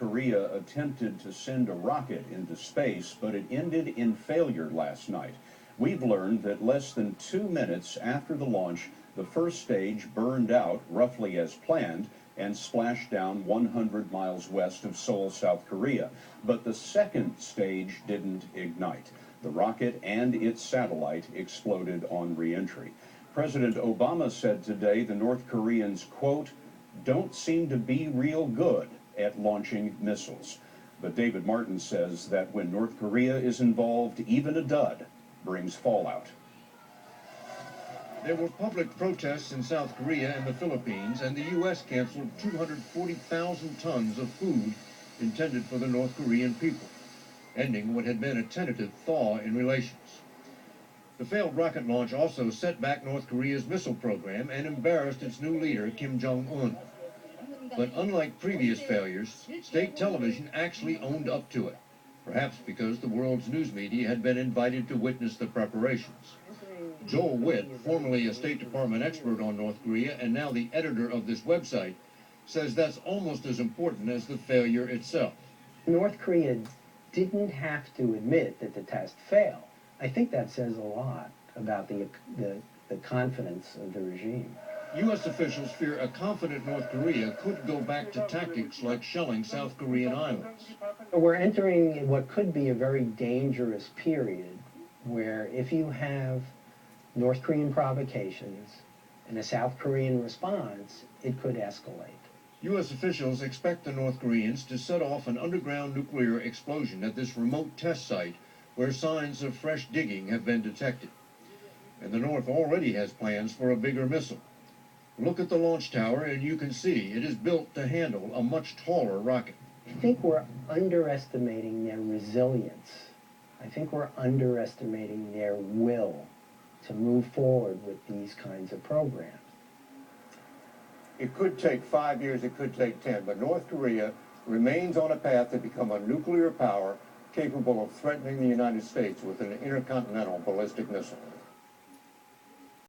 Korea attempted to send a rocket into space, but it ended in failure last night. We've learned that less than 2 minutes after the launch, the first stage burned out roughly as planned and splashed down 100 miles west of Seoul, South Korea. But the second stage didn't ignite. The rocket and its satellite exploded on re-entry. President Obama said today the North Koreans, quote, don't seem to be real good at launching missiles. But David Martin says that when North Korea is involved, even a dud brings fallout. There were public protests in South Korea and the Philippines, and the U.S. canceled 240,000 tons of food intended for the North Korean people, ending what had been a tentative thaw in relations. The failed rocket launch also set back North Korea's missile program and embarrassed its new leader, Kim Jong-un. But unlike previous failures, state television actually owned up to it, perhaps because the world's news media had been invited to witness the preparations. Joel Witt, formerly a State Department expert on North Korea and now the editor of this website, says that's almost as important as the failure itself. North Korea didn't have to admit that the test failed. I think that says a lot about the confidence of the regime. U.S. officials fear a confident North Korea could go back to tactics like shelling South Korean islands. We're entering what could be a very dangerous period where if you have North Korean provocations and a South Korean response, it could escalate. U.S. officials expect the North Koreans to set off an underground nuclear explosion at this remote test site where signs of fresh digging have been detected. And the North already has plans for a bigger missile. Look at the launch tower and you can see it is built to handle a much taller rocket. I think we're underestimating their resilience. I think we're underestimating their will to move forward with these kinds of programs. It could take 5 years, it could take 10, but North Korea remains on a path to become a nuclear power capable of threatening the United States with an intercontinental ballistic missile.